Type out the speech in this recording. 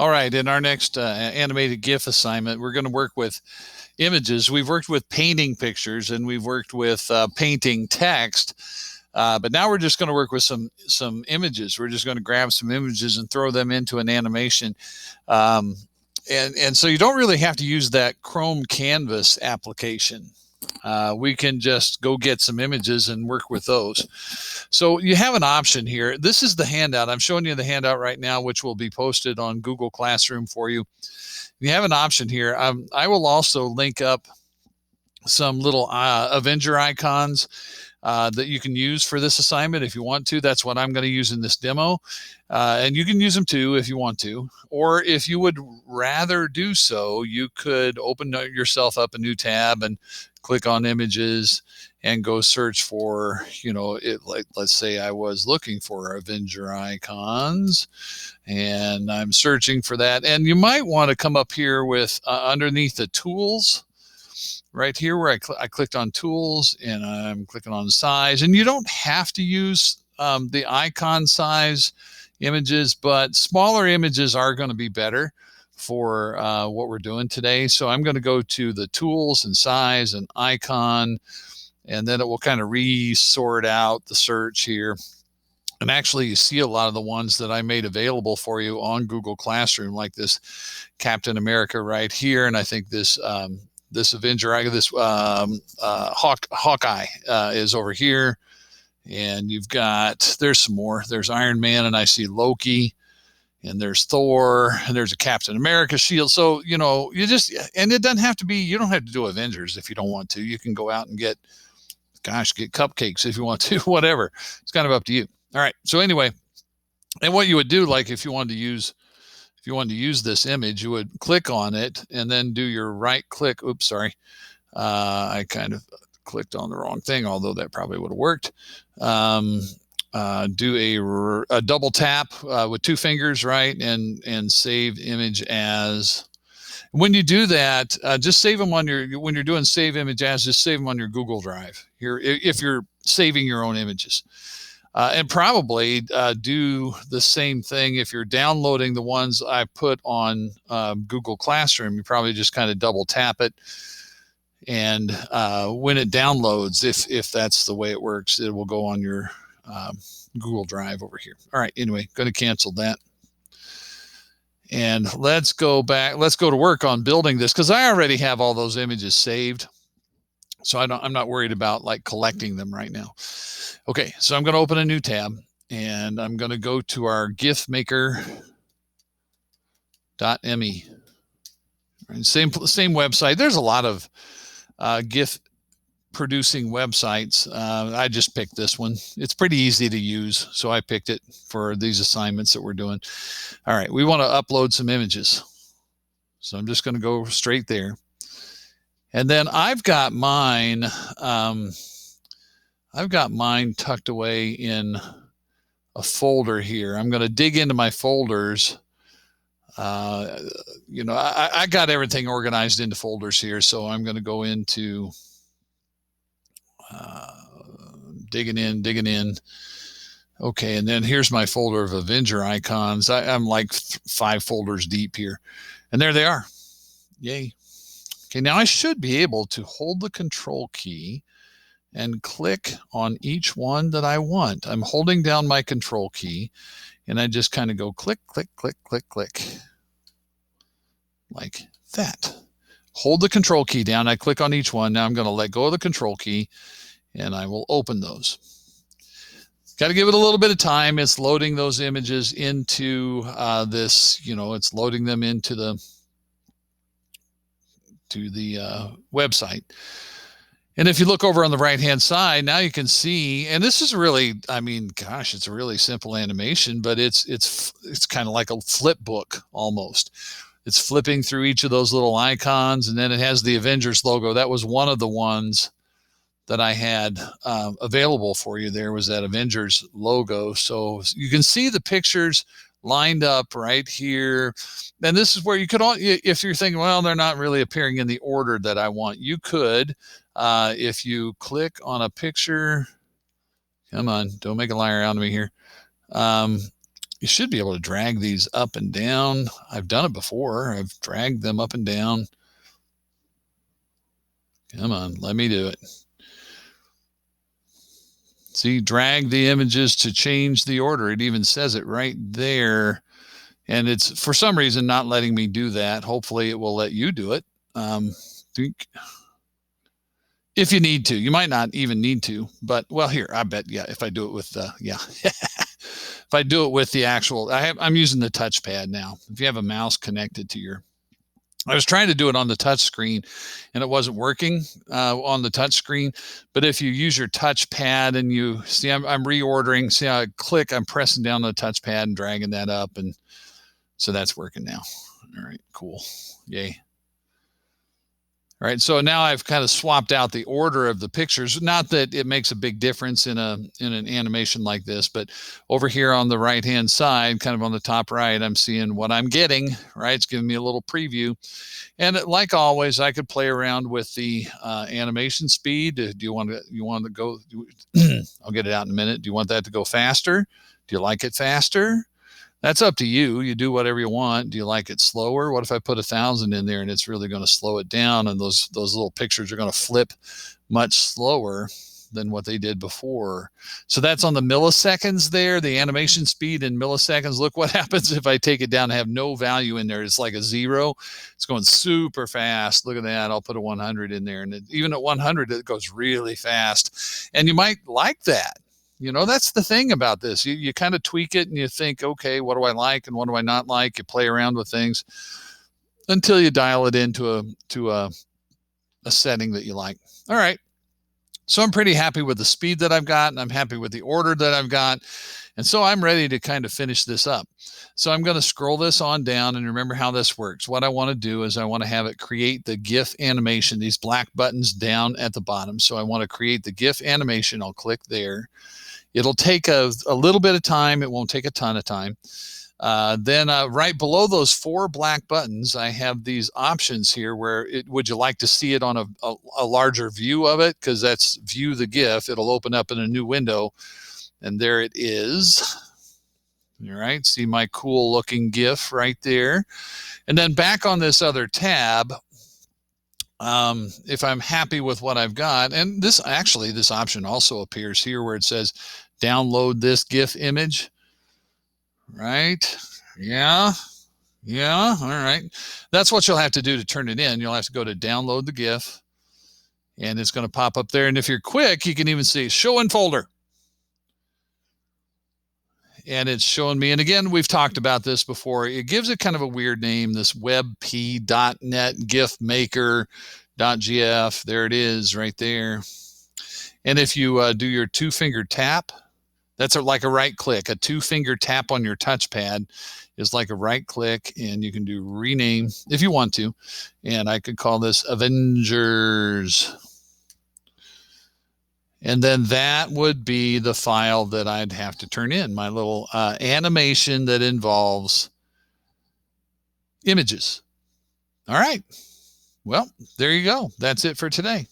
All right, in our next animated GIF assignment, we're going to work with images. We've worked with painting pictures and we've worked with painting text, but now we're just going to work with some images. We're just going to grab some images and throw them into an animation. And so you don't really have to use that Chrome Canvas application. We can just go get some images and work with those. So you have an option here. This is the handout. I'm showing you the handout right now, which will be posted on Google Classroom for you. You have an option here. I will also link up some little Avenger icons that you can use for this assignment if you want to. That's what I'm going to use in this demo. And you can use them too if you want to. Or if you would rather do so, you could open yourself up a new tab and click on images and go search for, like let's say I was looking for Avenger icons and I'm searching for that. And you might want to come up here with underneath the tools. Right here where I clicked on tools and I'm clicking on size, and you don't have to use the icon size images, but smaller images are going to be better for what we're doing today. So I'm going to go to the tools and size and icon, and then it will kind of resort out the search here. And actually you see a lot of the ones that I made available for you on Google Classroom, like this Captain America right here. And I think this Avenger, this Hawkeye is over here. And you've got, there's some more. There's Iron Man, and I see Loki, and there's Thor, and there's a Captain America shield. So, you just, and it doesn't have to be, you don't have to do Avengers if you don't want to. You can go out and get cupcakes if you want to, whatever. It's kind of up to you. All right. So anyway, and what you would do, like if you wanted to use this image, you would click on it and then do your right click. Oops, sorry. I kind of clicked on the wrong thing, although that probably would have worked. Do a double tap with two fingers, right? And save image as. When you do that, just save them on when you're doing save image as, just save them on your Google Drive here, if you're saving your own images. And probably do the same thing if you're downloading the ones I put on Google Classroom. You probably just kind of double tap it, and when it downloads, if that's the way it works, it will go on your Google Drive over here. All right, anyway, going to cancel that. And let's go back. Let's go to work on building this, because I already have all those images saved. So I'm not worried about like collecting them right now. Okay, so I'm going to open a new tab, and I'm going to go to our gifmaker.me. Same website. There's a lot of GIF producing websites. I just picked this one. It's pretty easy to use, so I picked it for these assignments that we're doing. All right, we want to upload some images. So I'm just going to go straight there. And then I've got mine tucked away in a folder here. I'm going to dig into my folders. I got everything organized into folders here, so I'm going to go into digging in. Okay, and then here's my folder of Avenger icons. I'm like 5 folders deep here, and there they are. Yay. Okay, now I should be able to hold the control key and click on each one that I want. I'm holding down my control key, and I just kind of go click, click, click, click, click, like that. Hold the control key down. I click on each one. Now I'm going to let go of the control key, and I will open those. Got to give it a little bit of time. It's loading those images into this, it's loading them into the website. And if you look over on the right hand side, now you can see, and this is really, it's a really simple animation, but it's kind of like a flip book almost. It's flipping through each of those little icons, and then it has the Avengers logo. That was one of the ones that I had available for you. There was that Avengers logo. So you can see the pictures lined up right here. And this is where you could, if you're thinking, well, they're not really appearing in the order that I want, you could, if you click on a picture, come on, don't make a liar out of me here. You should be able to drag these up and down. I've done it before. I've dragged them up and down. Come on, let me do it. See, drag the images to change the order. It even says it right there. And it's, for some reason, not letting me do that. Hopefully it will let you do it. If you need to. You might not even need to. But, well, here, I bet, yeah, if I do it with, yeah. If I do it with the actual, I'm using the touchpad now. If you have a mouse connected to your, I was trying to do it on the touch screen and it wasn't working on the touch screen. But if you use your touchpad and you see, I'm reordering, see how I click, I'm pressing down the touchpad and dragging that up. And so that's working now. All right, cool. Yay. All right, so now I've kind of swapped out the order of the pictures. Not that it makes a big difference in an animation like this, but over here on the right-hand side, kind of on the top right, I'm seeing what I'm getting, right? It's giving me a little preview. And like always, I could play around with the animation speed. Do you want to go, I'll get it out in a minute. Do you want that to go faster? Do you like it faster? That's up to you. You do whatever you want. Do you like it slower? What if I put 1,000 in there and it's really going to slow it down and those little pictures are going to flip much slower than what they did before? So that's on the milliseconds there, the animation speed in milliseconds. Look what happens if I take it down and have no value in there. It's like a 0. It's going super fast. Look at that. I'll put a 100 in there. And even at 100, it goes really fast. And you might like that. You know, that's the thing about this. You kind of tweak it and you think, okay, what do I like and what do I not like? You play around with things until you dial it into a setting that you like. All right. So I'm pretty happy with the speed that I've got, and I'm happy with the order that I've got. And so I'm ready to kind of finish this up. So I'm going to scroll this on down and remember how this works. What I want to do is I want to have it create the GIF animation, these black buttons down at the bottom. So I want to create the GIF animation. I'll click there. It'll take a little bit of time. It won't take a ton of time. Then right below those 4 black buttons, I have these options here where would you like to see it on a larger view of it? Because that's view the GIF. It'll open up in a new window. And there it is. All right, see my cool looking GIF right there. And then back on this other tab, if I'm happy with what I've got, and this option also appears here where it says download this GIF image, right? Yeah, all right. That's what you'll have to do to turn it in. You'll have to go to download the GIF, and it's going to pop up there. And if you're quick, you can even see show in folder. And it's showing me, and again, we've talked about this before. It gives it kind of a weird name, this webp.net GIF maker.gif. There it is right there. And if you do your 2-finger tap, that's like a right click. A 2-finger tap on your touchpad is like a right click, and you can do rename if you want to. And I could call this Avengers. And then that would be the file that I'd have to turn in, my little animation that involves images. All right. Well, there you go. That's it for today.